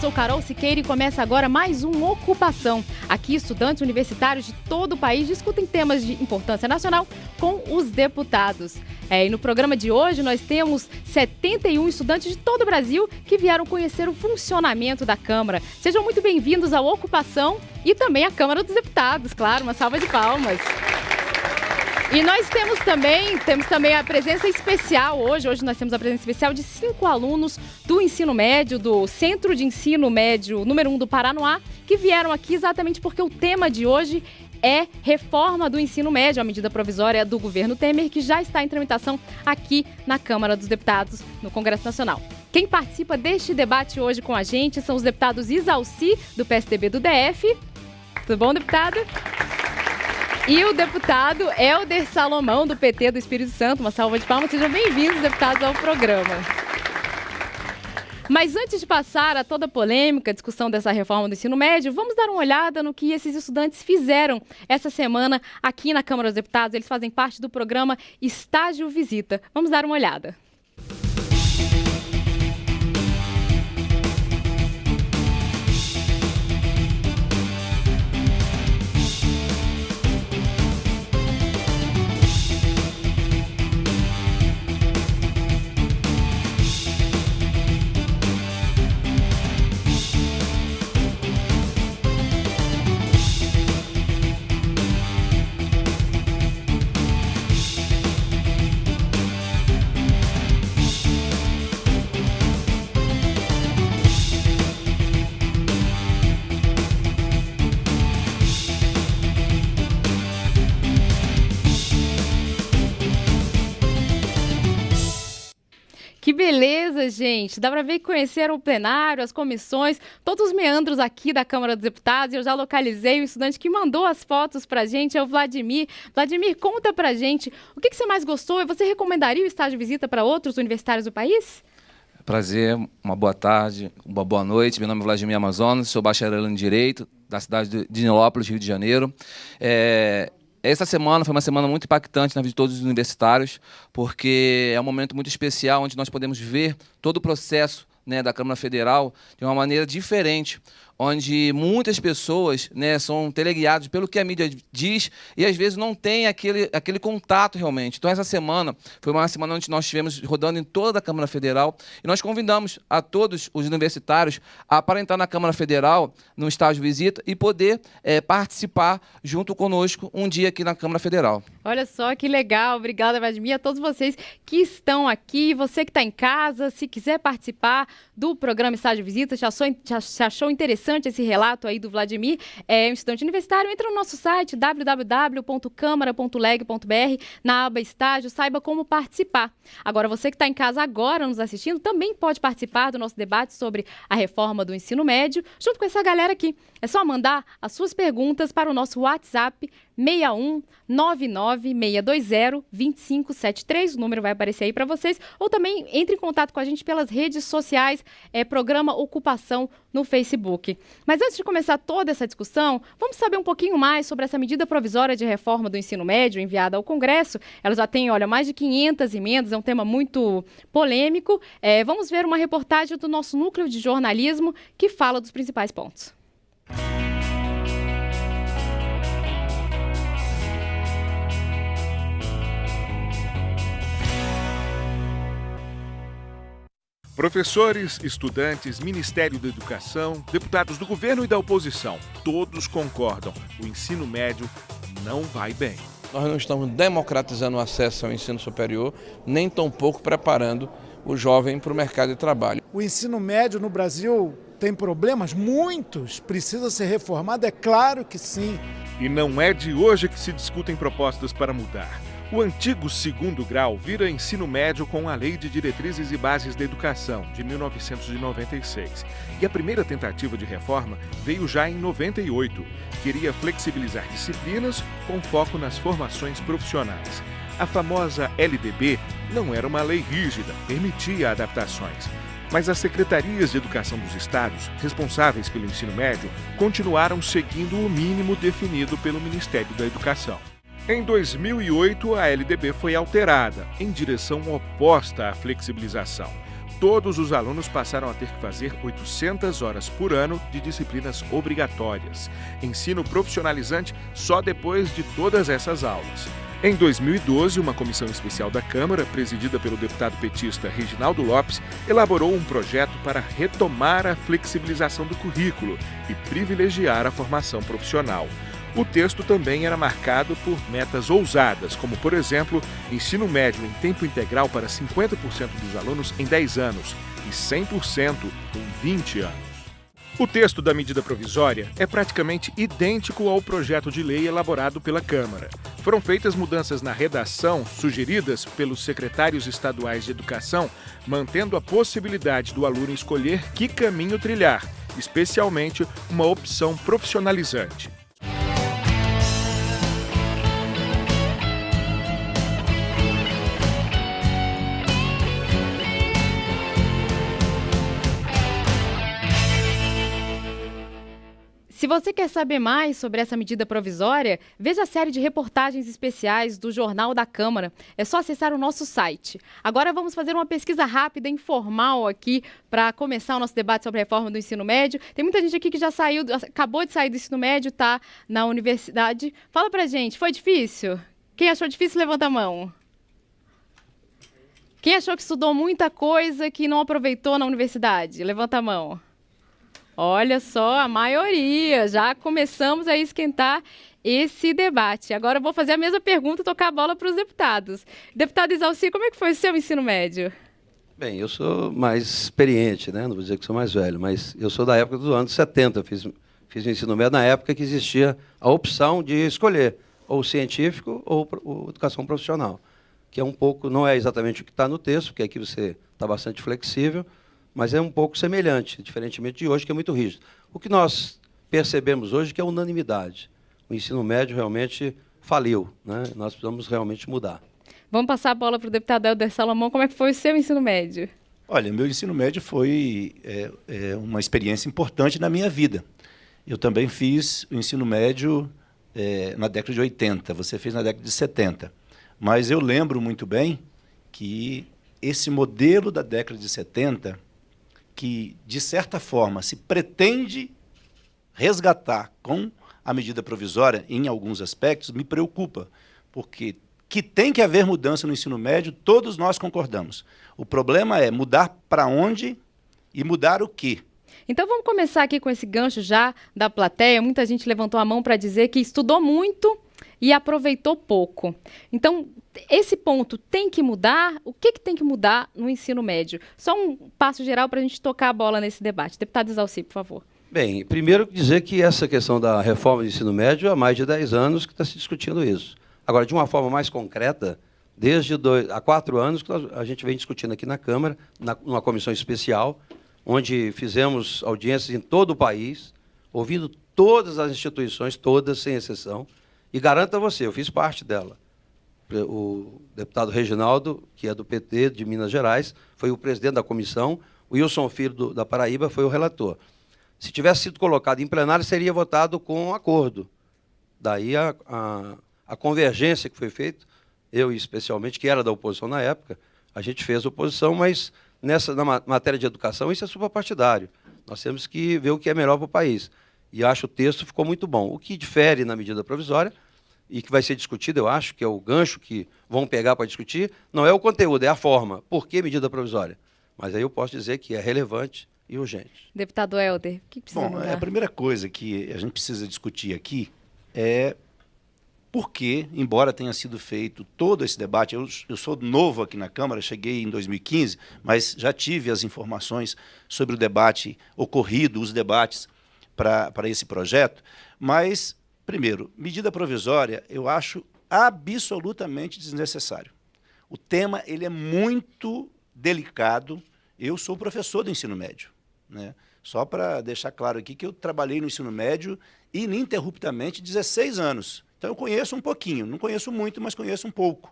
sou Carol Siqueira e começa agora mais um Ocupação. Aqui, estudantes universitários de todo o país discutem temas de importância nacional com os deputados. E no programa de hoje nós temos 71 estudantes de todo o Brasil que vieram conhecer o funcionamento da Câmara. Sejam muito bem-vindos ao Ocupação e também à Câmara dos Deputados, claro, uma salva de palmas. E nós temos também a presença especial hoje nós temos a presença especial de 5 alunos do ensino médio, do Centro de Ensino Médio número 1 do Paranoá, que vieram aqui exatamente porque o tema de hoje é reforma do ensino médio, a medida provisória do governo Temer, que já está em tramitação aqui na Câmara dos Deputados, no Congresso Nacional. Quem participa deste debate hoje com a gente são os deputados Isalci, do PSDB do DF. Tudo bom, deputado? E o deputado Helder Salomão, do PT do Espírito Santo. Uma salva de palmas. Sejam bem-vindos, deputados, ao programa. Mas antes de passar a toda a polêmica, a discussão dessa reforma do ensino médio, vamos dar uma olhada no que esses estudantes fizeram essa semana aqui na Câmara dos Deputados. Eles fazem parte do programa Estágio Visita. Vamos dar uma olhada. Que beleza, gente! Dá para ver que conheceram o plenário, as comissões, todos os meandros aqui da Câmara dos Deputados. E eu já localizei o estudante que mandou as fotos pra gente, é o Vladimir. Vladimir, conta pra gente, o que você mais gostou? E você recomendaria o estágio visita para outros universitários do país? Prazer, uma boa tarde, uma boa noite. Meu nome é Vladimir Amazonas, sou bacharel em Direito da cidade de Nilópolis, Rio de Janeiro. Essa semana foi uma semana muito impactante na vida de todos os universitários, porque é um momento muito especial onde nós podemos ver todo o processo, né, da Câmara Federal de uma maneira diferente, onde muitas pessoas, né, são teleguiadas pelo que a mídia diz e às vezes não tem aquele contato realmente. Então essa semana foi uma semana onde nós estivemos rodando em toda a Câmara Federal e nós convidamos a todos os universitários para entrar na Câmara Federal, no estágio visita e poder participar junto conosco um dia aqui na Câmara Federal. Olha só que legal, obrigada, Vladimir, a todos vocês que estão aqui, você que está em casa, se quiser participar do programa Estágio Visita, se achou interessante esse relato aí do Vladimir, é um estudante universitário, entra no nosso site www.câmara.leg.br, na aba Estágio, saiba como participar. Agora, você que está em casa agora nos assistindo, também pode participar do nosso debate sobre a reforma do ensino médio, junto com essa galera aqui. É só mandar as suas perguntas para o nosso WhatsApp 61 99 620 2573, o número vai aparecer aí para vocês, ou também entre em contato com a gente pelas redes sociais, Programa Ocupação no Facebook. Mas antes de começar toda essa discussão, vamos saber um pouquinho mais sobre essa medida provisória de reforma do ensino médio enviada ao Congresso. Ela já tem, mais de 500 emendas, é um tema muito polêmico. Vamos ver uma reportagem do nosso núcleo de jornalismo que fala dos principais pontos. Professores, estudantes, Ministério da Educação, deputados do governo e da oposição, todos concordam, o ensino médio não vai bem. Nós não estamos democratizando o acesso ao ensino superior, nem tampouco preparando o jovem para o mercado de trabalho. O ensino médio no Brasil tem problemas? Muitos. Precisa ser reformado? É claro que sim. E não é de hoje que se discutem propostas para mudar. O antigo segundo grau vira ensino médio com a Lei de Diretrizes e Bases da Educação, de 1996. E a primeira tentativa de reforma veio já em 98. Queria flexibilizar disciplinas com foco nas formações profissionais. A famosa LDB não era uma lei rígida, permitia adaptações. Mas as secretarias de educação dos estados, responsáveis pelo ensino médio, continuaram seguindo o mínimo definido pelo Ministério da Educação. Em 2008, a LDB foi alterada, em direção oposta à flexibilização. todos os alunos passaram a ter que fazer 800 horas por ano de disciplinas obrigatórias. Ensino profissionalizante só depois de todas essas aulas. Em 2012, uma comissão especial da Câmara, presidida pelo deputado petista Reginaldo Lopes, elaborou um projeto para retomar a flexibilização do currículo e privilegiar a formação profissional. O texto também era marcado por metas ousadas, como, por exemplo, ensino médio em tempo integral para 50% dos alunos em 10 anos e 100% em 20 anos. O texto da medida provisória é praticamente idêntico ao projeto de lei elaborado pela Câmara. Foram feitas mudanças na redação sugeridas pelos secretários estaduais de educação, mantendo a possibilidade do aluno escolher que caminho trilhar, especialmente uma opção profissionalizante. Se você quer saber mais sobre essa medida provisória, veja a série de reportagens especiais do Jornal da Câmara. É só acessar o nosso site. Agora vamos fazer uma pesquisa rápida, informal aqui, para começar o nosso debate sobre a reforma do ensino médio. Tem muita gente aqui que já saiu, acabou de sair do ensino médio, está na universidade. Fala pra gente, foi difícil? Quem achou difícil, levanta a mão. Quem achou que estudou muita coisa que não aproveitou na universidade? Levanta a mão. Olha só, a maioria. Já começamos a esquentar esse debate. Agora eu vou fazer a mesma pergunta, tocar a bola para os deputados. Deputado Isalci, como é que foi o seu ensino médio? Bem, eu sou mais experiente, né? Não vou dizer que sou mais velho, mas eu sou da época dos anos 70. Fiz o ensino médio na época que existia a opção de escolher ou científico ou educação profissional, que é um pouco, não é exatamente o que está no texto, porque aqui você está bastante flexível, mas é um pouco semelhante, diferentemente de hoje, que é muito rígido. O que nós percebemos hoje é que é unanimidade. O ensino médio realmente faliu, né? Nós precisamos realmente mudar. Vamos passar a bola para o deputado Helder Salomão. Como é que foi o seu ensino médio? Olha, meu ensino médio foi uma experiência importante na minha vida. Eu também fiz o ensino médio na década de 80, você fez na década de 70. Mas eu lembro muito bem que esse modelo da década de 70, que, de certa forma, se pretende resgatar com a medida provisória, em alguns aspectos, me preocupa, porque que tem que haver mudança no ensino médio, todos nós concordamos. O problema é mudar para onde e mudar o quê. Então vamos começar aqui com esse gancho já da plateia. Muita gente levantou a mão para dizer que estudou muito e aproveitou pouco. Então, esse ponto tem que mudar? O que tem que mudar no ensino médio? Só um passo geral para a gente tocar a bola nesse debate. Deputado Isalci, por favor. Bem, primeiro dizer que essa questão da reforma do ensino médio há mais de 10 anos que está se discutindo isso. Agora, de uma forma mais concreta, há 4 anos que a gente vem discutindo aqui na Câmara, numa comissão especial, onde fizemos audiências em todo o país, ouvindo todas as instituições, todas, sem exceção, e garanto a você, eu fiz parte dela. O deputado Reginaldo, que é do PT de Minas Gerais, foi o presidente da comissão, o Wilson Filho da Paraíba foi o relator. Se tivesse sido colocado em plenário, seria votado com acordo. Daí a convergência que foi feita, eu especialmente, que era da oposição na época, a gente fez oposição, mas na matéria de educação isso é suprapartidário. Nós temos que ver o que é melhor para o país. E acho que o texto ficou muito bom. O que difere na medida provisória, e que vai ser discutido, eu acho, que é o gancho que vão pegar para discutir, não é o conteúdo, é a forma. Por que medida provisória? Mas aí eu posso dizer que é relevante e urgente. Deputado Helder, o que precisa mudar? A primeira coisa que a gente precisa discutir aqui é por que, embora tenha sido feito todo esse debate, eu sou novo aqui na Câmara, cheguei em 2015, mas já tive as informações sobre o debate ocorrido, os debates para esse projeto, mas, primeiro, medida provisória eu acho absolutamente desnecessário. O tema ele é muito delicado. Eu sou professor do ensino médio, né? Só para deixar claro aqui que eu trabalhei no ensino médio ininterruptamente 16 anos. Então eu conheço um pouquinho, não conheço muito, mas conheço um pouco.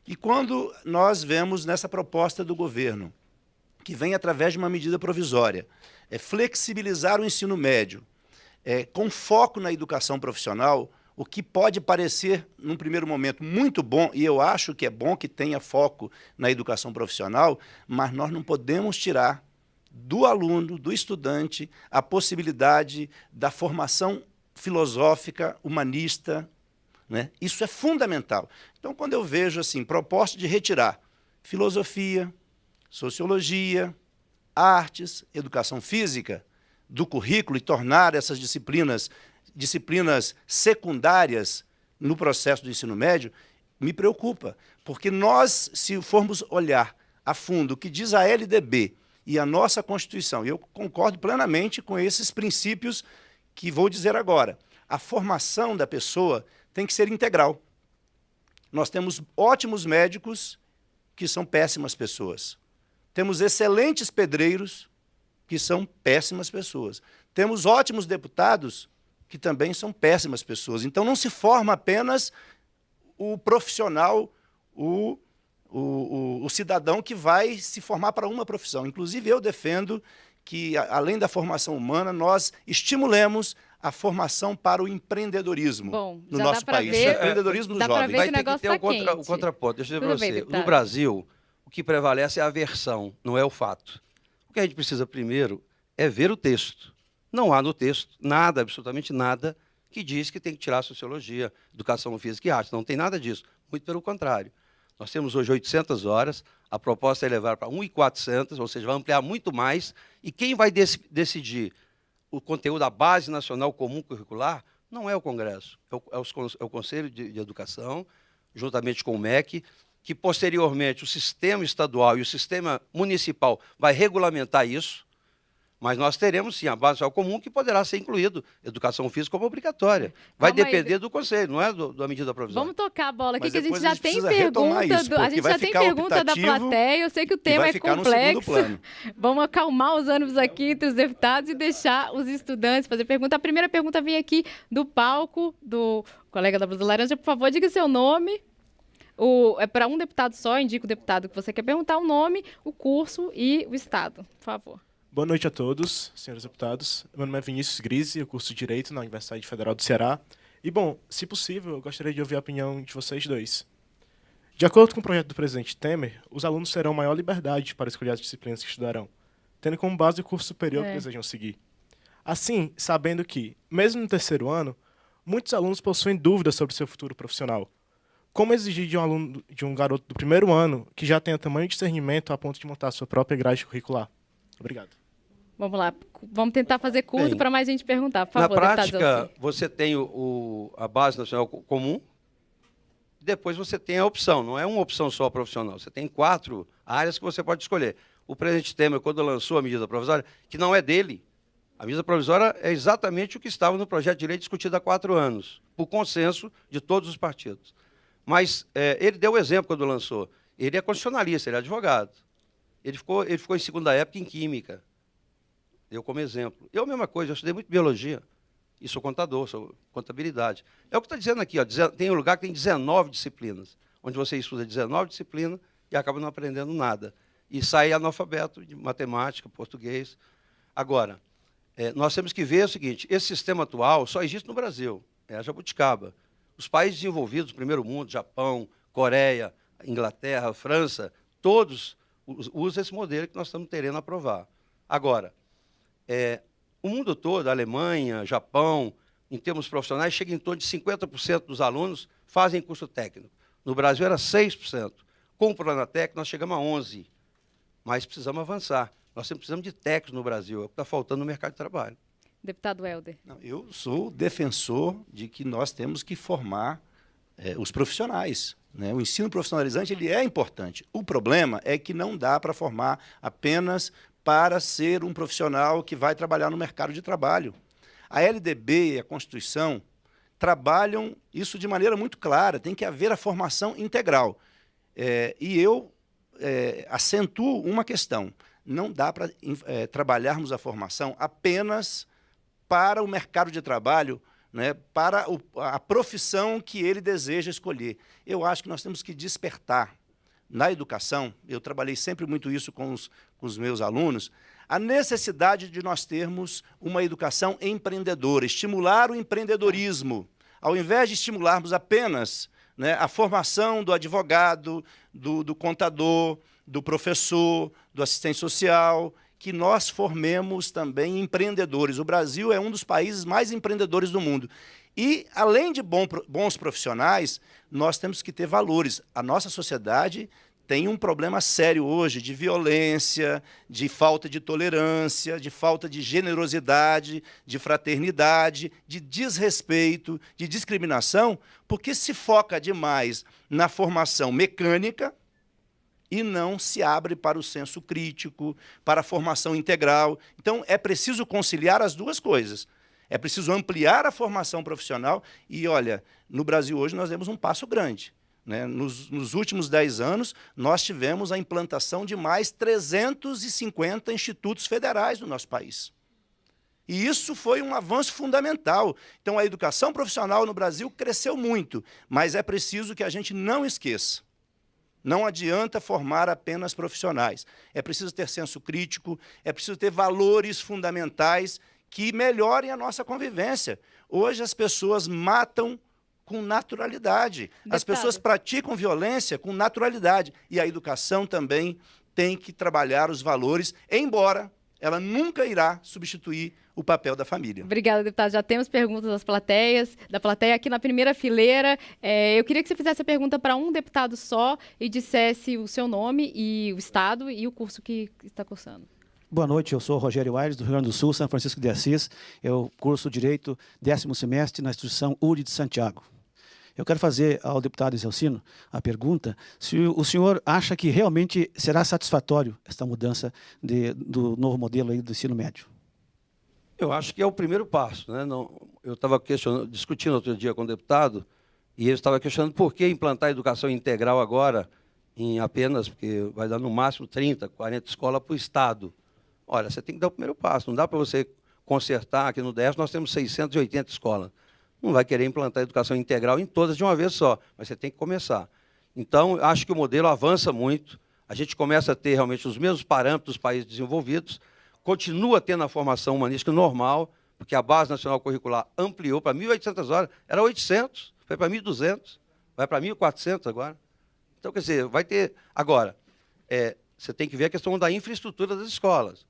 E quando nós vemos nessa proposta do governo, que vem através de uma medida provisória, flexibilizar o ensino médio, com foco na educação profissional, o que pode parecer, num primeiro momento, muito bom, e eu acho que é bom que tenha foco na educação profissional, mas nós não podemos tirar do aluno, do estudante, a possibilidade da formação filosófica, humanista, né? Isso é fundamental. Então, quando eu vejo assim, proposta de retirar filosofia, sociologia, artes, educação física do currículo e tornar essas disciplinas secundárias no processo do ensino médio, me preocupa, porque nós, se formos olhar a fundo o que diz a LDB e a nossa Constituição, e eu concordo plenamente com esses princípios que vou dizer agora, a formação da pessoa tem que ser integral. Nós temos ótimos médicos que são péssimas pessoas. Temos excelentes pedreiros que são péssimas pessoas. Temos ótimos deputados que também são péssimas pessoas. Então, não se forma apenas o profissional, o cidadão que vai se formar para uma profissão. Inclusive, eu defendo que, além da formação humana, nós estimulemos a formação para o empreendedorismo. Bom, no nosso país. Ver, o empreendedorismo dos jovens. Vai ter que ter o contraponto. Deixa eu dizer para você. No Brasil, o que prevalece é a versão, não é o fato. O que a gente precisa primeiro é ver o texto. Não há no texto nada, absolutamente nada, que diz que tem que tirar a sociologia, educação física e arte. Não tem nada disso. Muito pelo contrário. Nós temos hoje 800 horas, a proposta é levar para 1.400, ou seja, vai ampliar muito mais. E quem vai decidir o conteúdo da Base Nacional Comum Curricular não é o Congresso, é o Conselho de Educação, juntamente com o MEC, que posteriormente o sistema estadual e o sistema municipal vai regulamentar isso, mas nós teremos sim a Base Nacional Comum que poderá ser incluído, educação física como obrigatória. Vai depender do Conselho, não é da medida provisória. Vamos tocar a bola aqui, mas que a gente já tem pergunta da plateia, eu sei que o tema é complexo. Vamos acalmar os ânimos aqui entre os deputados e deixar os estudantes fazer pergunta. A primeira pergunta vem aqui do palco, do colega da Blusa Laranja. Por favor, diga seu nome. É para um deputado só, indica o deputado que você quer perguntar, o nome, o curso e o estado, por favor. Boa noite a todos, senhores deputados. Meu nome é Vinícius Grise, eu curso Direito na Universidade Federal do Ceará. E, bom, se possível, eu gostaria de ouvir a opinião de vocês dois. De acordo com o projeto do presidente Temer, os alunos terão maior liberdade para escolher as disciplinas que estudarão, tendo como base o curso superior que desejam seguir. Assim, sabendo que, mesmo no terceiro ano, muitos alunos possuem dúvidas sobre seu futuro profissional. Como exigir de um garoto do primeiro ano que já tenha tamanho de discernimento a ponto de montar sua própria grade curricular? Obrigado. Vamos lá, vamos tentar fazer curto para mais gente perguntar, por favor. Na prática, você tem a Base Nacional Comum, depois você tem a opção, não é uma opção só profissional, você tem 4 áreas que você pode escolher. O presidente Temer, quando lançou a medida provisória, que não é dele, a medida provisória é exatamente o que estava no projeto de lei discutido há 4 anos, por consenso de todos os partidos. Mas ele deu o exemplo quando lançou. Ele é constitucionalista, ele é advogado. Ele ficou em segunda época em Química. Eu como exemplo. Eu, a mesma coisa, eu estudei muito Biologia. E sou contador, sou Contabilidade. É o que está dizendo aqui. Ó, tem um lugar que tem 19 disciplinas, onde você estuda 19 disciplinas e acaba não aprendendo nada. E sai analfabeto de matemática, português. Agora, nós temos que ver o seguinte, esse sistema atual só existe no Brasil, é a jabuticaba. Os países desenvolvidos, primeiro mundo, Japão, Coreia, Inglaterra, França, todos usam esse modelo que nós estamos querendo aprovar. Agora, o mundo todo, a Alemanha, Japão, em termos profissionais, chega em torno de 50% dos alunos fazem curso técnico. No Brasil era 6%. Com o Pronatec, nós chegamos a 11%. Mas precisamos avançar. Nós sempre precisamos de técnicos no Brasil, é o que está faltando no mercado de trabalho. Deputado Helder. Não, eu sou defensor de que nós temos que formar os profissionais. Né? O ensino profissionalizante ele é importante. O problema é que não dá para formar apenas para ser um profissional que vai trabalhar no mercado de trabalho. A LDB e a Constituição trabalham isso de maneira muito clara, tem que haver a formação integral. E eu acentuo uma questão, não dá para trabalharmos a formação apenas para o mercado de trabalho, né, para a profissão que ele deseja escolher. Eu acho que nós temos que despertar na educação, eu trabalhei sempre muito isso com os meus alunos, a necessidade de nós termos uma educação empreendedora, estimular o empreendedorismo. ao invés de estimularmos apenas, né, a formação do advogado, do contador, do professor, do assistente social, que nós formemos também empreendedores. O Brasil é um dos países mais empreendedores do mundo. E, além de bons profissionais, nós temos que ter valores. A nossa sociedade tem um problema sério hoje de violência, de falta de tolerância, de falta de generosidade, de fraternidade, de desrespeito, de discriminação, porque se foca demais na formação mecânica e não se abre para o senso crítico, para a formação integral. Então, é preciso conciliar as duas coisas. É preciso ampliar a formação profissional e, olha, no Brasil hoje nós temos um passo grande. Né? Nos últimos 10 anos, nós tivemos a implantação de mais 350 institutos federais no nosso país. E isso foi um avanço fundamental. Então, a educação profissional no Brasil cresceu muito, mas é preciso que a gente não esqueça. Não adianta formar apenas profissionais. É preciso ter senso crítico, é preciso ter valores fundamentais que melhorem a nossa convivência. Hoje as pessoas matam com naturalidade. As pessoas praticam violência com naturalidade. E a educação também tem que trabalhar os valores, embora ela nunca irá substituir o papel da família. Obrigada, deputado. Já temos perguntas da plateia aqui na primeira fileira. Eu queria que você fizesse a pergunta para um deputado só e dissesse o seu nome e o estado e o curso que está cursando. Boa noite, eu sou Rogério Aires, do Rio Grande do Sul, São Francisco de Assis. Eu curso Direito 10º semestre na instituição URI de Santiago. Eu quero fazer ao deputado Excelcino a pergunta se o senhor acha que realmente será satisfatório esta mudança do novo modelo aí do ensino médio. Eu acho que é o primeiro passo. Né? Eu estava discutindo outro dia com o deputado e ele estava questionando por que implantar a educação integral agora em apenas, porque vai dar no máximo 30, 40 escolas para o Estado. Olha, você tem que dar o primeiro passo. Não dá para você consertar. Aqui no DF nós temos 680 escolas. Não vai querer implantar a educação integral em todas de uma vez só, mas você tem que começar. Então, acho que o modelo avança muito, a gente começa a ter realmente os mesmos parâmetros dos países desenvolvidos, continua tendo a formação humanística normal, porque a Base Nacional Curricular ampliou para 1.800 horas, era 800, foi para 1.200, vai para 1.400 agora. Então, quer dizer, vai ter... Agora, você tem que ver a questão da infraestrutura das escolas,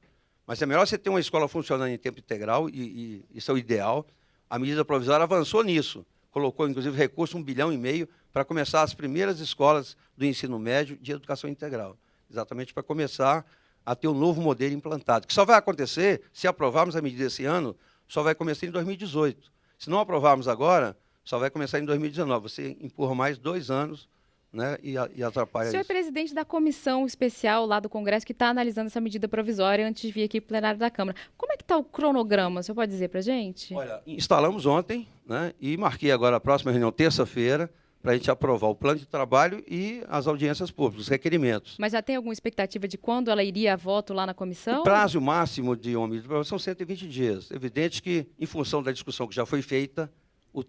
mas é melhor você ter uma escola funcionando em tempo integral, e isso é o ideal. A medida provisória avançou nisso, colocou, inclusive, recurso 1,5 bilhão para começar as primeiras escolas do ensino médio de educação integral, exatamente para começar a ter um novo modelo implantado, que só vai acontecer, se aprovarmos a medida esse ano, só vai começar em 2018. Se não aprovarmos agora, só vai começar em 2019. Você empurra mais 2 anos, né, e atrapalha isso. O senhor é presidente da comissão especial lá do Congresso que está analisando essa medida provisória antes de vir aqui para o plenário da Câmara. Como é que está o cronograma? O senhor pode dizer para a gente? Olha, instalamos ontem, né, e marquei agora a próxima reunião, terça-feira, para a gente aprovar o plano de trabalho e as audiências públicas, os requerimentos. Mas já tem alguma expectativa de quando ela iria a voto lá na comissão? O prazo máximo de uma medida de aprovação são 120 dias. Evidente que, em função da discussão que já foi feita, o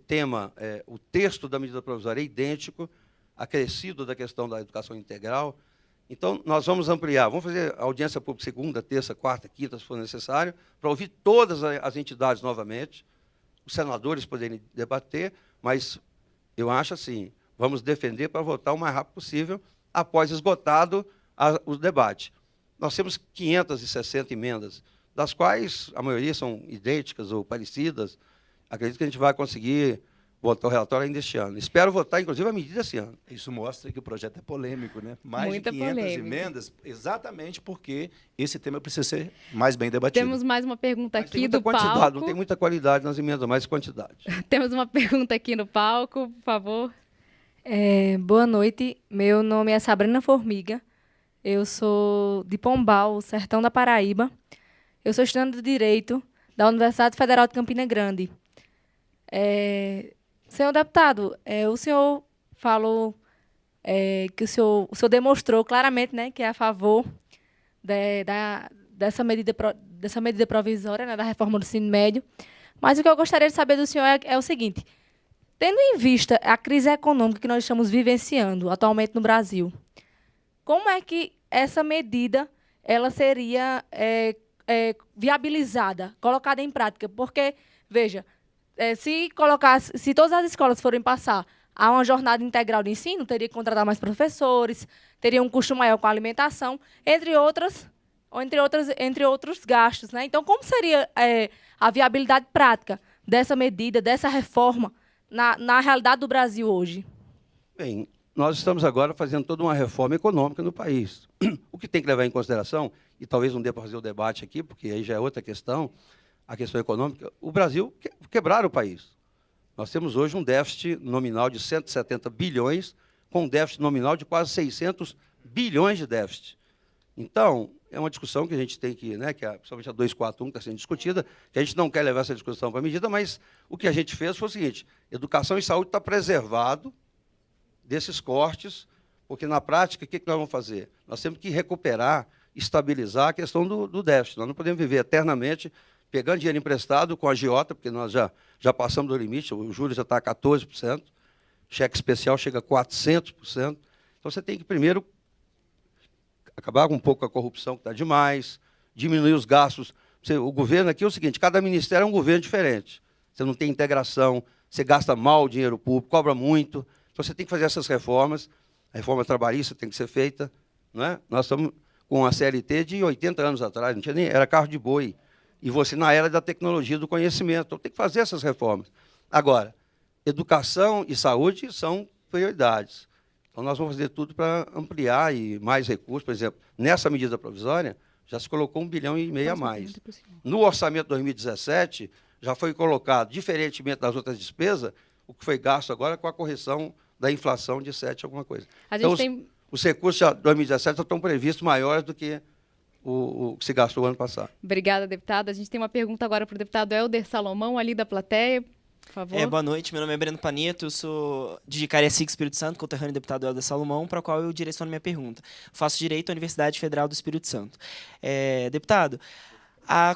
texto da medida provisória é idêntico, acrescido da questão da educação integral. Então, nós vamos ampliar, vamos fazer audiência pública segunda, terça, quarta, quinta, se for necessário, para ouvir todas as entidades novamente, os senadores poderem debater, mas eu acho assim, vamos defender para votar o mais rápido possível, após esgotado o debate. Nós temos 560 emendas, das quais a maioria são idênticas ou parecidas. Acredito que a gente vai conseguir votar o relatório ainda este ano. Espero votar, inclusive, a medida esse ano. Isso mostra que o projeto é polêmico, né? Mais Muita de 500 polêmica. Emendas, exatamente porque esse tema precisa ser mais bem debatido. Temos mais uma pergunta Mas aqui do quantidade, palco. não tem muita qualidade nas emendas, mais quantidade. Temos uma pergunta aqui no palco, por favor. Boa noite, meu nome é Sabrina Formiga, eu sou de Pombal, sertão da Paraíba. Eu sou estudante de Direito da Universidade Federal de Campina Grande. Senhor deputado, o senhor falou que o senhor demonstrou claramente, né, que é a favor dessa medida provisória, né, da reforma do ensino médio. Mas o que eu gostaria de saber do senhor é o seguinte: tendo em vista a crise econômica que nós estamos vivenciando atualmente no Brasil, como é que essa medida ela seria viabilizada, colocada em prática? Porque, veja, se todas as escolas forem passar a uma jornada integral de ensino, teria que contratar mais professores, teria um custo maior com a alimentação, entre outros gastos, né? Então, como seria a viabilidade prática dessa medida, dessa reforma, na realidade do Brasil hoje? Bem, nós estamos agora fazendo toda uma reforma econômica no país. O que tem que levar em consideração, e talvez não dê para fazer o debate aqui, porque aí já é outra questão, a questão econômica, o Brasil quebraram o país. Nós temos hoje um déficit nominal de 170 bilhões, com um déficit nominal de quase 600 bilhões de déficit. Então, é uma discussão que a gente tem que, né, principalmente a 241 que está sendo discutida, que a gente não quer levar essa discussão para a medida, mas o que a gente fez foi o seguinte: educação e saúde está preservado desses cortes, porque, na prática, o que nós vamos fazer? Nós temos que recuperar, estabilizar a questão do déficit. Nós não podemos viver eternamente pegando dinheiro emprestado com a agiota, porque nós já passamos do limite, o juros já está a 14%, cheque especial chega a 400%. Então, você tem que, primeiro, acabar um pouco com a corrupção, que está demais, diminuir os gastos. O governo aqui é o seguinte: cada ministério é um governo diferente. Você não tem integração, você gasta mal o dinheiro público, cobra muito. Então, você tem que fazer essas reformas. A reforma trabalhista tem que ser feita. Não é? Nós estamos com a CLT de 80 anos atrás, não tinha nem, era carro de boi. E você na era da tecnologia do conhecimento. Então, tem que fazer essas reformas. Agora, educação e saúde são prioridades. Então, nós vamos fazer tudo para ampliar e mais recursos. Por exemplo, nessa medida provisória, já se colocou 1,5 bilhão a mais. No orçamento de 2017, já foi colocado, diferentemente das outras despesas, o que foi gasto agora com a correção da inflação de 7 alguma coisa. Então, os recursos de 2017 já estão previstos maiores do que o que se gastou ano passado. Obrigada, deputada. A gente tem uma pergunta agora para o deputado Helder Salomão, ali da plateia. Por favor. Boa noite, meu nome é Breno Paneto, eu sou de Cariacica, Espírito Santo, conterrâneo do deputado Helder Salomão, para o qual eu direciono minha pergunta. Faço direito à Universidade Federal do Espírito Santo. Deputado,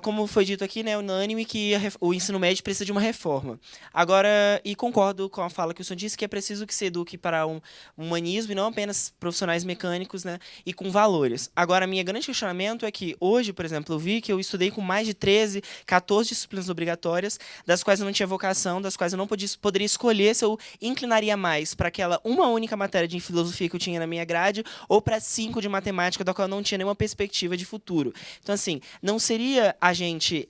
como foi dito aqui, né, unânime, que o ensino médio precisa de uma reforma. Agora, e concordo com a fala que o senhor disse, que é preciso que se eduque para um humanismo e não apenas profissionais mecânicos, né, e com valores. Agora, meu grande questionamento é que hoje, por exemplo, eu vi que eu estudei com mais de 13, 14 disciplinas obrigatórias, das quais eu não tinha vocação, das quais eu não poderia escolher se eu inclinaria mais para aquela uma única matéria de filosofia que eu tinha na minha grade, ou para 5 de matemática, da qual eu não tinha nenhuma perspectiva de futuro. Então, assim, não seria a gente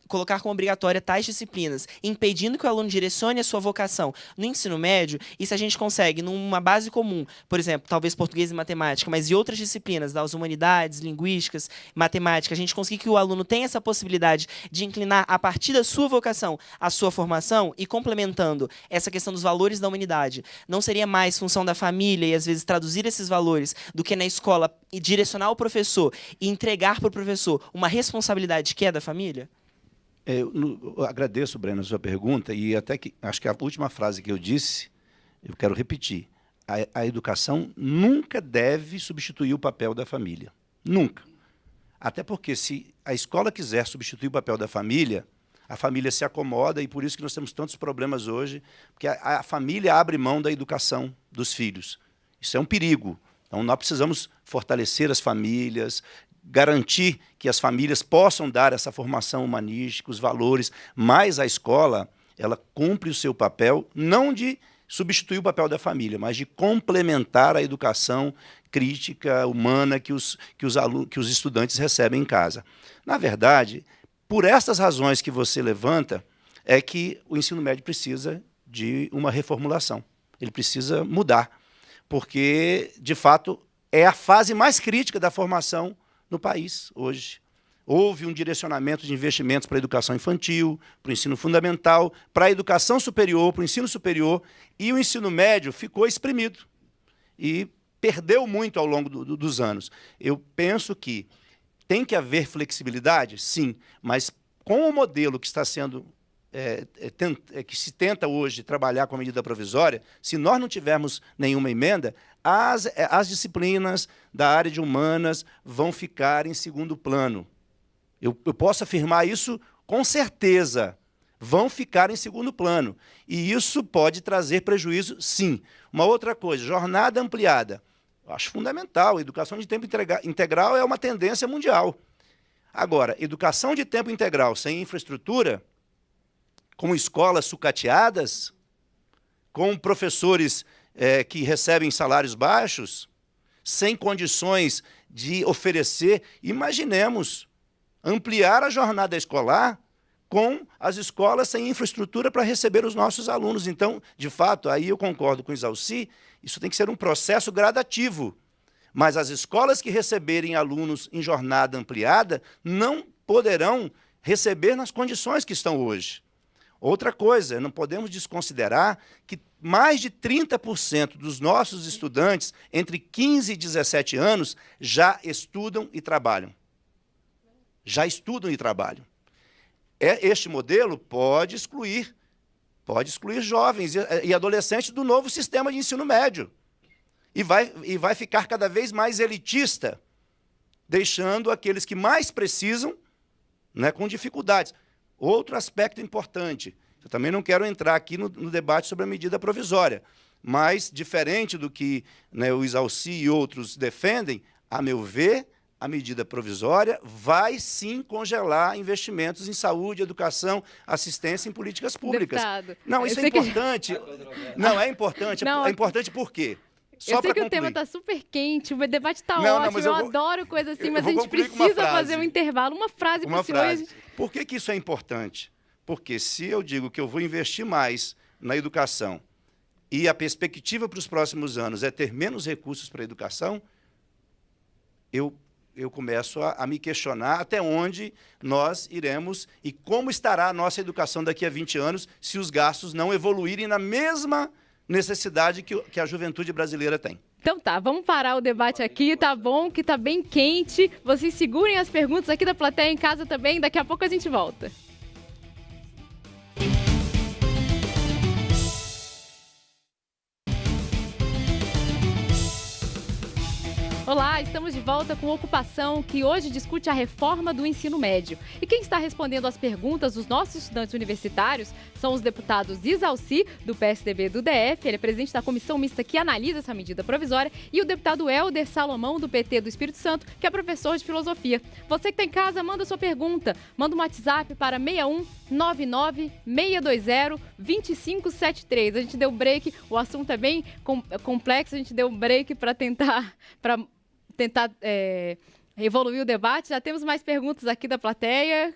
colocar como obrigatória tais disciplinas, impedindo que o aluno direcione a sua vocação no ensino médio, e se a gente consegue, numa base comum, por exemplo, talvez português e matemática, mas e outras disciplinas, das humanidades, linguísticas, matemática, a gente conseguir que o aluno tenha essa possibilidade de inclinar, a partir da sua vocação, a sua formação, e complementando essa questão dos valores da humanidade, não seria mais função da família, e às vezes traduzir esses valores, do que na escola, e direcionar o professor, e entregar para o professor uma responsabilidade que é da família? Eu agradeço, Breno, a sua pergunta, e até que acho que a última frase que eu disse, eu quero repetir. A educação nunca deve substituir o papel da família. Nunca. Até porque, se a escola quiser substituir o papel da família, a família se acomoda, e por isso que nós temos tantos problemas hoje, porque a família abre mão da educação dos filhos. Isso é um perigo. Então, nós precisamos fortalecer as famílias, garantir que as famílias possam dar essa formação humanística, os valores, mas a escola, ela cumpre o seu papel, não de substituir o papel da família, mas de complementar a educação crítica, humana, que os estudantes recebem em casa. Na verdade, por essas razões que você levanta, é que o ensino médio precisa de uma reformulação. Ele precisa mudar, porque, de fato, é a fase mais crítica da formação no país hoje. Houve um direcionamento de investimentos para a educação infantil, para o ensino fundamental, para a educação superior, para o ensino superior, e o ensino médio ficou exprimido e perdeu muito ao longo dos anos. Eu penso que tem que haver flexibilidade, sim, mas com o modelo que está sendo que se tenta hoje trabalhar com a medida provisória, se nós não tivermos nenhuma emenda, as disciplinas da área de humanas vão ficar em segundo plano. Eu posso afirmar isso com certeza. Vão ficar em segundo plano. E isso pode trazer prejuízo, sim. Uma outra coisa, jornada ampliada. Eu acho fundamental. Educação de tempo integral é uma tendência mundial. Agora, educação de tempo integral sem infraestrutura, com escolas sucateadas, com professores que recebem salários baixos, sem condições de oferecer. Imaginemos ampliar a jornada escolar com as escolas sem infraestrutura para receber os nossos alunos. Então, de fato, aí eu concordo com o Isalci, isso tem que ser um processo gradativo. Mas as escolas que receberem alunos em jornada ampliada não poderão receber nas condições que estão hoje. Outra coisa, não podemos desconsiderar que mais de 30% dos nossos estudantes entre 15 e 17 anos já estudam e trabalham. Já estudam e trabalham. Este modelo pode excluir jovens e adolescentes do novo sistema de ensino médio. E vai ficar cada vez mais elitista, deixando aqueles que mais precisam, né, com dificuldades. Outro aspecto importante, eu também não quero entrar aqui no debate sobre a medida provisória, mas, diferente do que, né, o Isalci e outros defendem, a meu ver, a medida provisória vai sim congelar investimentos em saúde, educação, assistência em políticas públicas. Deputado, não, isso é importante. Não, é importante. Não, é importante por quê? Eu sei que o tema está super quente, o debate está ótimo, eu adoro coisa assim, mas a gente precisa fazer um intervalo. Uma frase para o senhor. Por que isso é importante? Porque se eu digo que eu vou investir mais na educação e a perspectiva para os próximos anos é ter menos recursos para a educação, eu começo a me questionar até onde nós iremos e como estará a nossa educação daqui a 20 anos se os gastos não evoluírem na mesma necessidade que a juventude brasileira tem. Então tá, vamos parar o debate aqui, tá bom, que tá bem quente. Vocês segurem as perguntas aqui da plateia em casa também, daqui a pouco a gente volta. Olá, estamos de volta com Ocupação, que hoje discute a reforma do ensino médio. E quem está respondendo às perguntas dos nossos estudantes universitários são os deputados Isalci, do PSDB do DF, ele é presidente da comissão mista que analisa essa medida provisória, e o deputado Helder Salomão, do PT do Espírito Santo, que é professor de filosofia. Você que está em casa, manda sua pergunta. Manda um WhatsApp para 61 99 620 2573. A gente deu break, o assunto é bem complexo, a gente deu break para tentar evoluir o debate. Já temos mais perguntas aqui da plateia.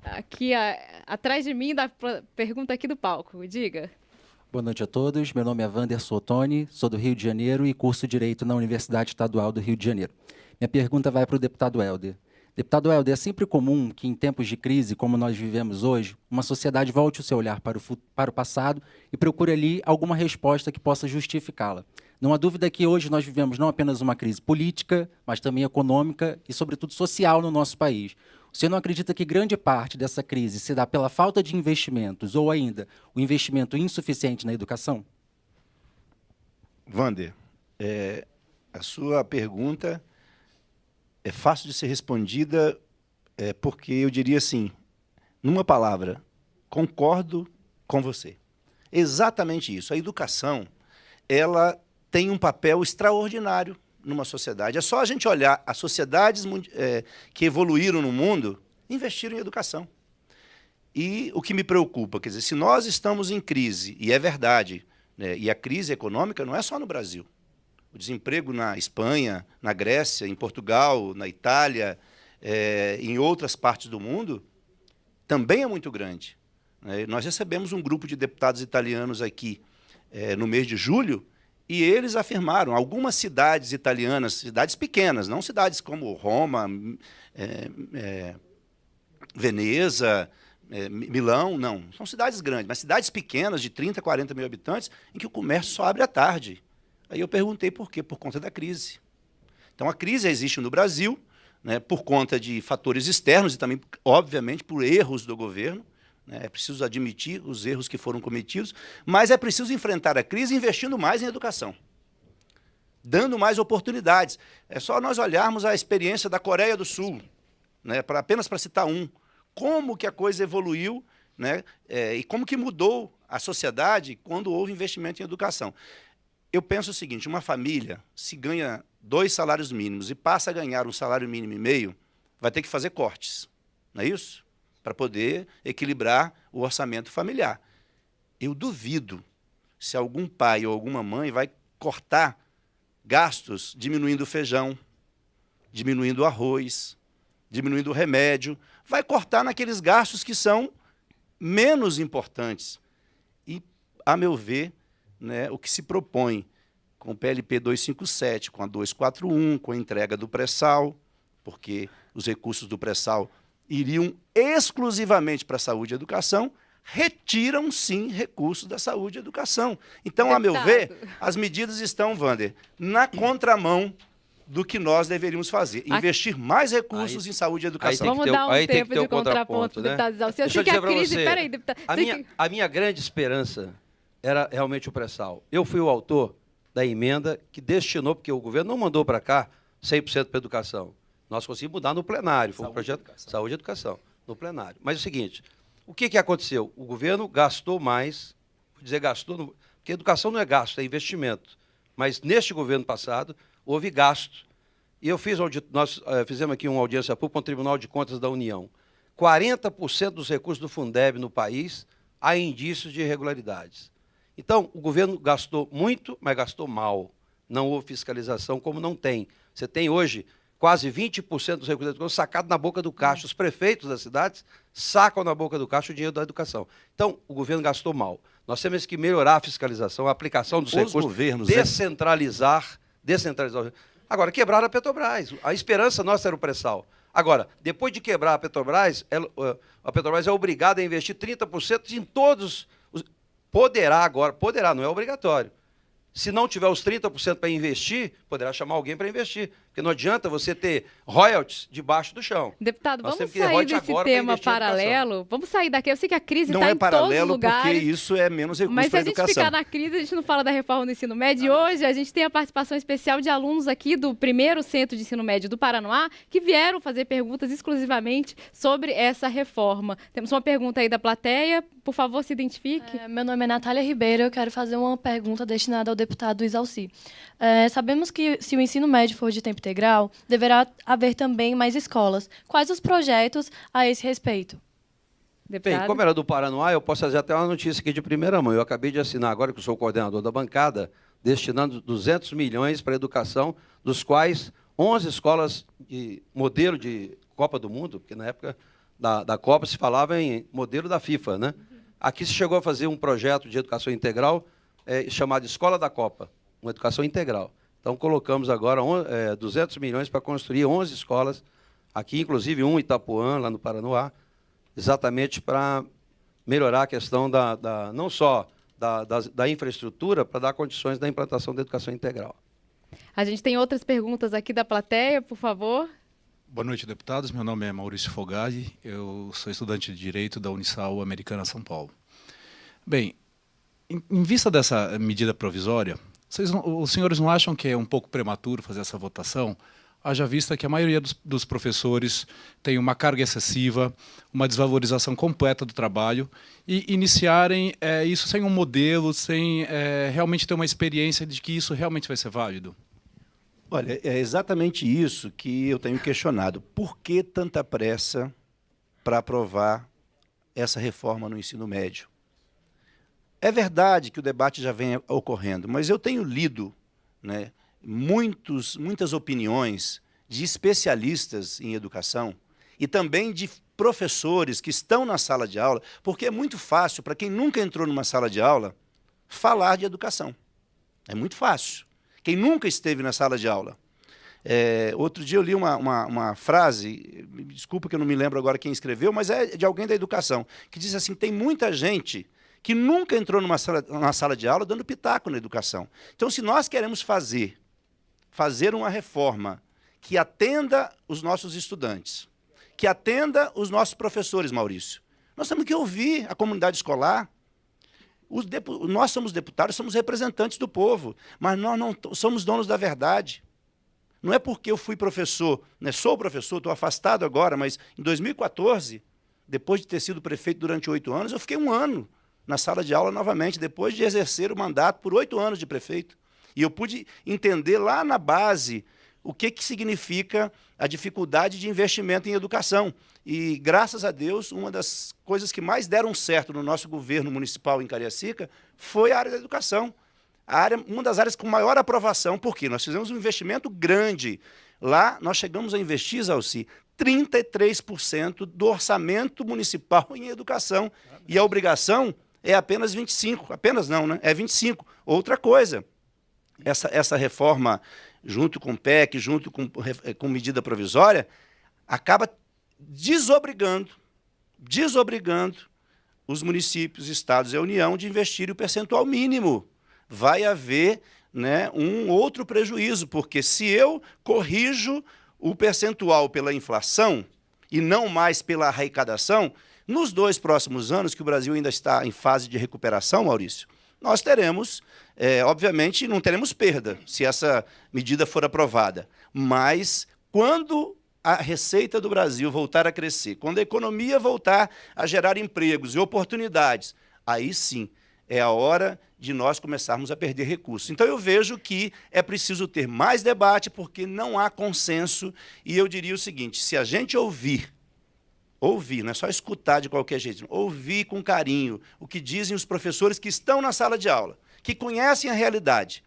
Aqui atrás de mim, da pergunta aqui do palco. Diga. Boa noite a todos. Meu nome é Wanderson Ottoni, sou do Rio de Janeiro e curso Direito na Universidade Estadual do Rio de Janeiro. Minha pergunta vai para o deputado Helder. Deputado Helder, é sempre comum que em tempos de crise, como nós vivemos hoje, uma sociedade volte o seu olhar para o passado e procure ali alguma resposta que possa justificá-la. Não há dúvida que hoje nós vivemos não apenas uma crise política, mas também econômica e, sobretudo, social no nosso país. Você não acredita que grande parte dessa crise se dá pela falta de investimentos ou ainda o investimento insuficiente na educação? Wander, a sua pergunta é fácil de ser respondida porque eu diria assim, numa palavra, concordo com você. Exatamente isso. A educação, ela tem um papel extraordinário numa sociedade. É só a gente olhar as sociedades que evoluíram no mundo, investiram em educação. E o que me preocupa, quer dizer, se nós estamos em crise, e é verdade, né, e a crise econômica não é só no Brasil. O desemprego na Espanha, na Grécia, em Portugal, na Itália, em outras partes do mundo, também é muito grande. Nós recebemos um grupo de deputados italianos aqui no mês de julho, e eles afirmaram, algumas cidades italianas, cidades pequenas, não cidades como Roma, Veneza, Milão, não. São cidades grandes, mas cidades pequenas, de 30, 40 mil habitantes, em que o comércio só abre à tarde. Aí eu perguntei por quê? Por conta da crise. Então, a crise existe no Brasil, né, por conta de fatores externos e também, obviamente, por erros do governo. É preciso admitir os erros que foram cometidos, mas é preciso enfrentar a crise investindo mais em educação, dando mais oportunidades. É só nós olharmos a experiência da Coreia do Sul, né, apenas para citar um, como que a coisa evoluiu, né, e como que mudou a sociedade quando houve investimento em educação. Eu penso o seguinte, uma família, se ganha 2 salários mínimos e passa a ganhar um salário mínimo e meio, vai ter que fazer cortes, não é isso? para poder equilibrar o orçamento familiar. Eu duvido se algum pai ou alguma mãe vai cortar gastos diminuindo o feijão, diminuindo o arroz, diminuindo o remédio, vai cortar naqueles gastos que são menos importantes. E, a meu ver, né, o que se propõe com o PLP 257, com a 241, com a entrega do pré-sal, porque os recursos do pré-sal iriam exclusivamente para a saúde e educação, retiram, sim, recursos da saúde e educação. Então, a meu ver, as medidas estão, Wander, na contramão do que nós deveríamos fazer. Investir mais recursos em saúde e educação. Vamos dar um tempo de contraponto, deputado Isalci. Deixa eu dizer para você, peraí, deputado, a minha grande esperança era realmente o pré-sal. Eu fui o autor da emenda que destinou, porque o governo não mandou para cá 100% para a educação. Nós conseguimos mudar no plenário, foi um projeto Saúde e Educação, no plenário. Mas é o seguinte, o que aconteceu? O governo gastou mais, vou dizer gastou, porque educação não é gasto, é investimento. Mas neste governo passado, houve gasto. E nós fizemos aqui uma audiência pública com o Tribunal de Contas da União. 40% dos recursos do Fundeb no país há indícios de irregularidades. Então, o governo gastou muito, mas gastou mal. Não houve fiscalização, como não tem. Você tem hoje quase 20% dos recursos da educação sacados na boca do caixa. Os prefeitos das cidades sacam na boca do caixa o dinheiro da educação. Então, o governo gastou mal. Nós temos que melhorar a fiscalização, a aplicação dos recursos, governos, descentralizar. Agora, quebraram a Petrobras. A esperança nossa era o pré-sal. Agora, depois de quebrar a Petrobras é obrigada a investir 30% em todos os... Poderá, não é obrigatório. Se não tiver os 30% para investir, poderá chamar alguém para investir. Porque não adianta você ter royalties debaixo do chão. Deputado, vamos sair desse tema paralelo. Vamos sair daqui. Eu sei que a crise está em todos os lugares. Não é paralelo porque isso é menos recurso para a educação. Mas se a gente ficar na crise, a gente não fala da reforma do ensino médio. E hoje a gente tem a participação especial de alunos aqui do primeiro centro de ensino médio do Paranoá, que vieram fazer perguntas exclusivamente sobre essa reforma. Temos uma pergunta aí da plateia. Por favor, se identifique. Meu nome é Natália Ribeiro. Eu quero fazer uma pergunta destinada ao deputado Isalci. Sabemos que, se o ensino médio for de tempo integral, deverá haver também mais escolas. Quais os projetos a esse respeito? Bem, como era do Paranoá, eu posso fazer até uma notícia aqui de primeira mão. Eu acabei de assinar agora, que eu sou o coordenador da bancada, destinando 200 milhões para a educação, dos quais 11 escolas de modelo de Copa do Mundo, porque na época da Copa se falava em modelo da FIFA, né? Aqui se chegou a fazer um projeto de educação integral chamado Escola da Copa, uma educação integral. Então, colocamos agora 200 milhões para construir 11 escolas, aqui, inclusive, um em Itapuã, lá no Paranoá, exatamente para melhorar a questão não só da infraestrutura, para dar condições da implantação da educação integral. A gente tem outras perguntas aqui da plateia, por favor. Boa noite, deputados. Meu nome é Maurício Fogadi, eu sou estudante de Direito da Unisal Americana São Paulo. Bem, em vista dessa medida provisória, os senhores não acham que é um pouco prematuro fazer essa votação? Haja vista que a maioria dos professores tem uma carga excessiva, uma desvalorização completa do trabalho, e iniciarem isso sem um modelo, sem realmente ter uma experiência de que isso realmente vai ser válido? Olha, é exatamente isso que eu tenho questionado. Por que tanta pressa para aprovar essa reforma no ensino médio? É verdade que o debate já vem ocorrendo, mas eu tenho lido, né, muitas opiniões de especialistas em educação e também de professores que estão na sala de aula, porque é muito fácil, para quem nunca entrou numa sala de aula, falar de educação. É muito fácil. Quem nunca esteve na sala de aula. Outro dia eu li uma frase, desculpa que eu não me lembro agora quem escreveu, mas é de alguém da educação, que diz assim, tem muita gente que nunca entrou numa sala de aula dando pitaco na educação. Então, se nós queremos fazer uma reforma que atenda os nossos estudantes, que atenda os nossos professores, Maurício, nós temos que ouvir a comunidade escolar. Nós somos deputados, somos representantes do povo, mas nós não somos donos da verdade. Não é porque eu fui professor, né, sou professor, estou afastado agora, mas em 2014, depois de ter sido prefeito durante 8 anos, eu fiquei 1 ano na sala de aula novamente, depois de exercer o mandato por 8 anos de prefeito. E eu pude entender lá na base o que significa a dificuldade de investimento em educação. E, graças a Deus, uma das coisas que mais deram certo no nosso governo municipal em Cariacica foi a área da educação. Uma das áreas com maior aprovação, porque nós fizemos um investimento grande. Lá, nós chegamos a investir, Zalci, 33% do orçamento municipal em educação. E a obrigação é apenas 25%. Apenas não, né? É 25%. Outra coisa, essa reforma, junto com o PEC, junto com medida provisória, acaba desobrigando os municípios, estados e a União de investir o percentual mínimo. Vai haver, né, um outro prejuízo, porque se eu corrijo o percentual pela inflação e não mais pela arrecadação, nos 2 próximos anos, que o Brasil ainda está em fase de recuperação, Maurício, nós teremos, obviamente, não teremos perda se essa medida for aprovada, mas quando a receita do Brasil voltar a crescer, quando a economia voltar a gerar empregos e oportunidades, aí sim é a hora de nós começarmos a perder recursos. Então, eu vejo que é preciso ter mais debate, porque não há consenso, e eu diria o seguinte, se a gente ouvir, não é só escutar de qualquer jeito, ouvir com carinho o que dizem os professores que estão na sala de aula, que conhecem a realidade,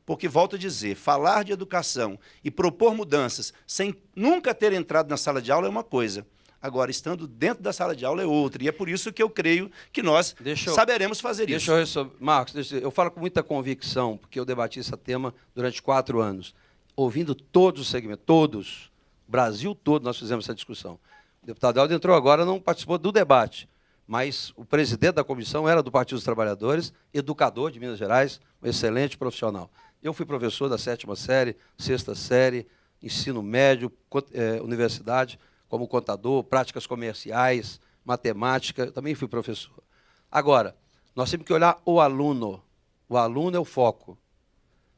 porque, volto a dizer, falar de educação e propor mudanças sem nunca ter entrado na sala de aula é uma coisa. Agora, estando dentro da sala de aula é outra. E é por isso que eu creio que nós saberemos fazer isso. Marcos, eu falo com muita convicção, porque eu debati esse tema durante 4 anos, ouvindo todos os segmentos, todos, o Brasil todo, nós fizemos essa discussão. O deputado Helder entrou agora, não participou do debate, mas o presidente da comissão era do Partido dos Trabalhadores, educador de Minas Gerais, um excelente profissional. Eu fui professor da 7ª série, 6ª série, ensino médio, universidade, como contador, práticas comerciais, matemática, eu também fui professor. Agora, nós temos que olhar o aluno. O aluno é o foco.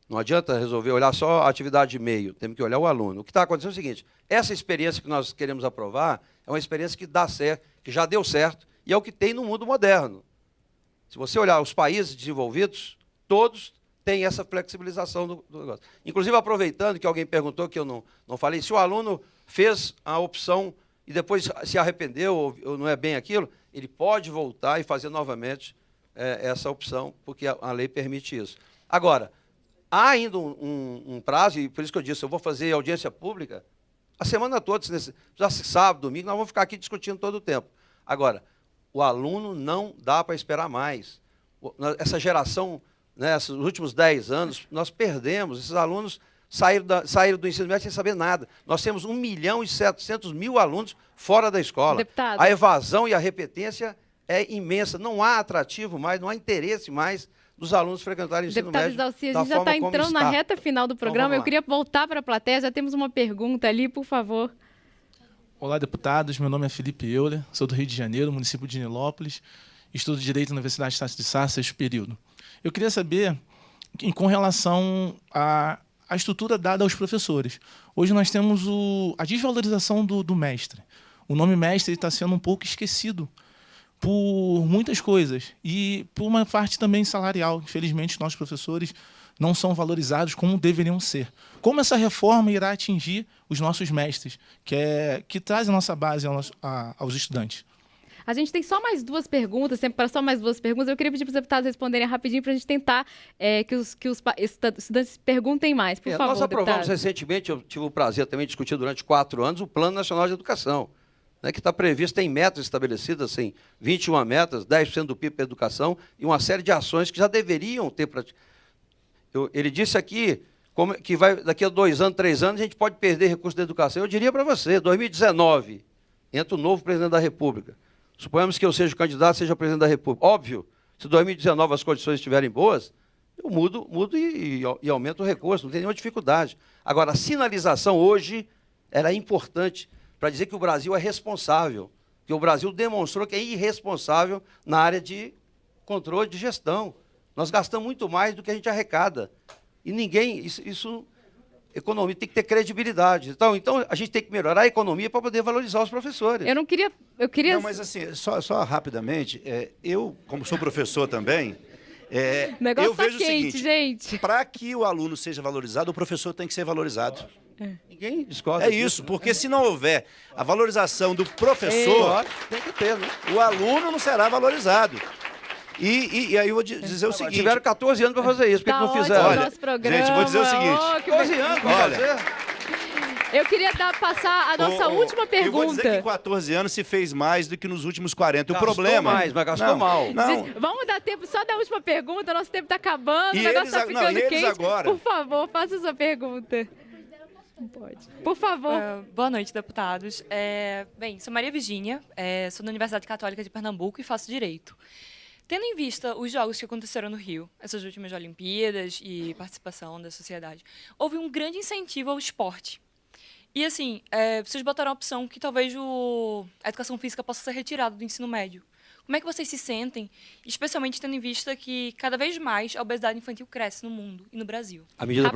Não adianta resolver olhar só a atividade de meio, temos que olhar o aluno. O que está acontecendo é o seguinte, essa experiência que nós queremos aprovar é uma experiência que dá certo, que já deu certo, e é o que tem no mundo moderno. Se você olhar os países desenvolvidos, todos têm essa flexibilização do negócio. Inclusive, aproveitando que alguém perguntou, que eu não falei, se o aluno fez a opção e depois se arrependeu ou não é bem aquilo, ele pode voltar e fazer novamente essa opção, porque a lei permite isso. Agora, há ainda um prazo, e por isso que eu disse, eu vou fazer audiência pública a semana toda, já sábado, domingo, nós vamos ficar aqui discutindo todo o tempo. Agora, o aluno não dá para esperar mais. Essa geração, né, esses últimos 10 anos, nós perdemos, esses alunos saíram do ensino médio sem saber nada. Nós temos 1.700.000 alunos fora da escola. Deputado. A evasão e a repetência é imensa. Não há atrativo mais, não há interesse mais dos alunos frequentarem o ensino médio. Deputado Zalci, a gente já está entrando na reta final do programa. Eu queria voltar para a plateia. Já temos uma pergunta ali, por favor. Olá, deputados. Meu nome é Felipe Euler, sou do Rio de Janeiro, município de Nilópolis. Estudo Direito na Universidade Estácio de Sá, 6º período. Eu queria saber, com relação à estrutura dada aos professores. Hoje nós temos a desvalorização do mestre. O nome mestre está sendo um pouco esquecido por muitas coisas e por uma parte também salarial. Infelizmente, nossos professores não são valorizados como deveriam ser. Como essa reforma irá atingir os nossos mestres, que trazem a nossa base aos estudantes? A gente tem só mais 2 perguntas, sempre para só mais 2 perguntas. Eu queria pedir para os deputados responderem rapidinho para a gente tentar que os estudantes perguntem mais. Por favor, nós aprovamos deputado. recentemente, eu tive o prazer também de discutir durante 4 anos, o Plano Nacional de Educação, né, que está previsto, tem metas estabelecidas, assim, 21 metas, 10% do PIB para a educação e uma série de ações que já deveriam ter ele disse aqui que daqui a 2 anos, 3 anos, a gente pode perder recursos da educação. Eu diria para você, 2019, entra o novo presidente da República. Suponhamos que eu seja o candidato, seja o presidente da República. Óbvio, se em 2019 as condições estiverem boas, eu mudo e aumento o recurso, não tem nenhuma dificuldade. Agora, a sinalização hoje era importante para dizer que o Brasil é responsável, que o Brasil demonstrou que é irresponsável na área de controle de gestão. Nós gastamos muito mais do que a gente arrecada. E ninguém... Economia tem que ter credibilidade. Então, a gente tem que melhorar a economia para poder valorizar os professores. Eu queria... Não, mas assim, só rapidamente, eu, como sou professor também, o negócio eu vejo quente, o seguinte, gente. Para que o aluno seja valorizado, o professor tem que ser valorizado. Ninguém discorda É disso, isso, né? porque se não houver a valorização do professor, tem que ter, né? o aluno não será valorizado. E aí eu vou dizer o seguinte... Tiveram 14 anos para fazer isso, por que não fizeram? Olha, gente, vou dizer o seguinte... 14 anos para fazer. Eu queria passar a nossa última pergunta. Eu vou dizer que em 14 anos se fez mais do que nos últimos 40. Gastou O problema... mais, mas gastou mal. Não. Vamos dar tempo só da última pergunta, nosso tempo está acabando, E o negócio está eles- não, ficando e eles quente. agora? Por favor, faça a sua pergunta. Não pode. Por favor. Boa noite, deputados. Bem, sou Maria Virgínia, sou da Universidade Católica de Pernambuco e faço Direito. Tendo em vista os jogos que aconteceram no Rio, essas últimas Olimpíadas e participação da sociedade, houve um grande incentivo ao esporte. E, assim, vocês botaram a opção que talvez a educação física possa ser retirada do ensino médio. Como é que vocês se sentem, especialmente tendo em vista que cada vez mais a obesidade infantil cresce no mundo e no Brasil? A medida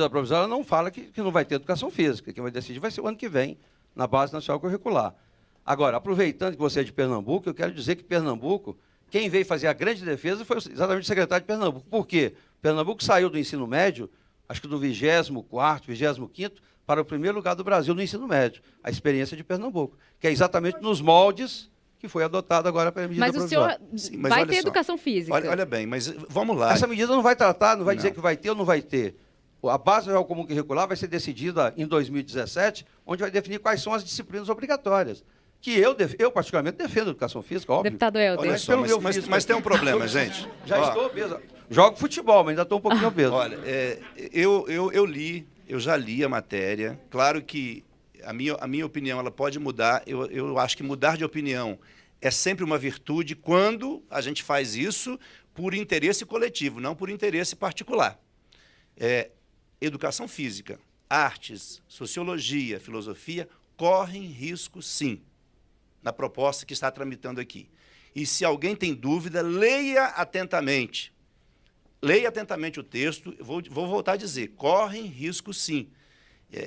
provisória não fala que não vai ter educação física. Quem vai decidir vai ser o ano que vem, na Base Nacional Curricular. Agora, aproveitando que você é de Pernambuco, eu quero dizer que Pernambuco, quem veio fazer a grande defesa foi exatamente o secretário de Pernambuco. Por quê? Pernambuco saiu do ensino médio, acho que do 24º, 25º, para o primeiro lugar do Brasil no ensino médio. A experiência de Pernambuco, que é exatamente nos moldes que foi adotado agora pela medida provisória. Mas o senhor vai ter educação física. Olha bem, mas vamos lá. Essa medida não vai tratar, não vai dizer que vai ter ou não vai ter. A Base Nacional Comum Curricular vai ser decidida em 2017, onde vai definir quais são as disciplinas obrigatórias. Que eu particularmente, defendo a educação física, óbvio. Deputado Helder. Olha só, mas tem um problema, gente. Já estou obeso. Jogo futebol, mas ainda estou um pouquinho obeso. Olha, eu já li a matéria. Claro que a minha opinião ela pode mudar. Eu acho que mudar de opinião é sempre uma virtude quando a gente faz isso por interesse coletivo, não por interesse particular. Educação física, artes, sociologia, filosofia correm risco, sim, na proposta que está tramitando aqui. E se alguém tem dúvida, leia atentamente. Leia atentamente o texto, vou voltar a dizer, correm risco, sim.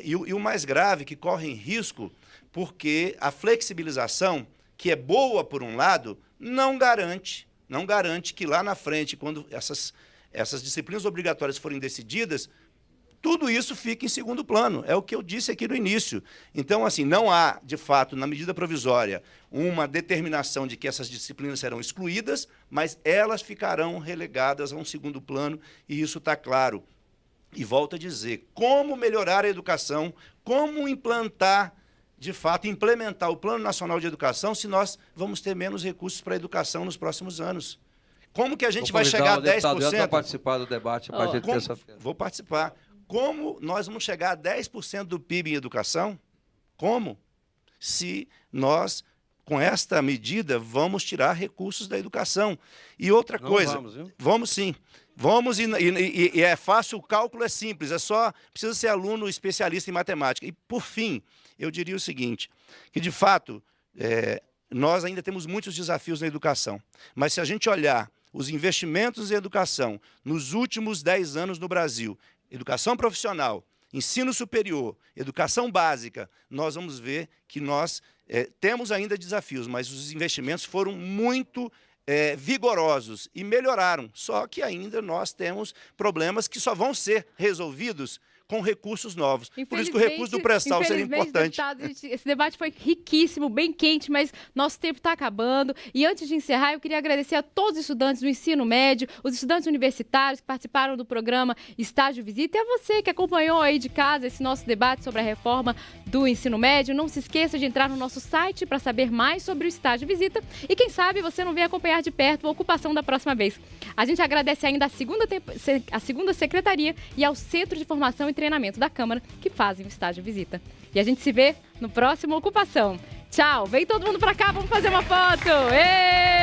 E o mais grave é que correm risco porque a flexibilização, que é boa por um lado, não garante que lá na frente, quando essas disciplinas obrigatórias forem decididas, tudo isso fica em segundo plano. É o que eu disse aqui no início. Então, assim, não há, de fato, na medida provisória, uma determinação de que essas disciplinas serão excluídas, mas elas ficarão relegadas a um segundo plano, e isso está claro. E volto a dizer, como melhorar a educação, como implantar, de fato, implementar o Plano Nacional de Educação se nós vamos ter menos recursos para a educação nos próximos anos. Como que a gente vai chegar a 10%? Vai participar do debate a partir de terça-feira. Vou participar. Como nós vamos chegar a 10% do PIB em educação? Como? Se nós, com esta medida, vamos tirar recursos da educação. E outra coisa... Vamos, viu? Vamos sim. Vamos e é fácil, o cálculo é simples, precisa ser aluno especialista em matemática. E, por fim, eu diria o seguinte, que, de fato, nós ainda temos muitos desafios na educação. Mas se a gente olhar os investimentos em educação nos últimos 10 anos no Brasil, educação profissional, ensino superior, educação básica, nós vamos ver que nós temos ainda desafios, mas os investimentos foram muito vigorosos e melhoraram. Só que ainda nós temos problemas que só vão ser resolvidos com recursos novos. Por isso que o recurso do pré-sal seria importante. Deputados, esse debate foi riquíssimo, bem quente, mas nosso tempo está acabando. E antes de encerrar, eu queria agradecer a todos os estudantes do ensino médio, os estudantes universitários que participaram do programa Estágio Visita, e a você que acompanhou aí de casa esse nosso debate sobre a reforma do ensino médio. Não se esqueça de entrar no nosso site para saber mais sobre o Estágio Visita e quem sabe você não vem acompanhar de perto a ocupação da próxima vez. A gente agradece ainda a segunda secretaria e ao Centro de Formação e Treinamento da Câmara que fazem o Estágio Visita. E a gente se vê no próximo Ocupação. Tchau! Vem todo mundo pra cá, vamos fazer uma foto! Êêê!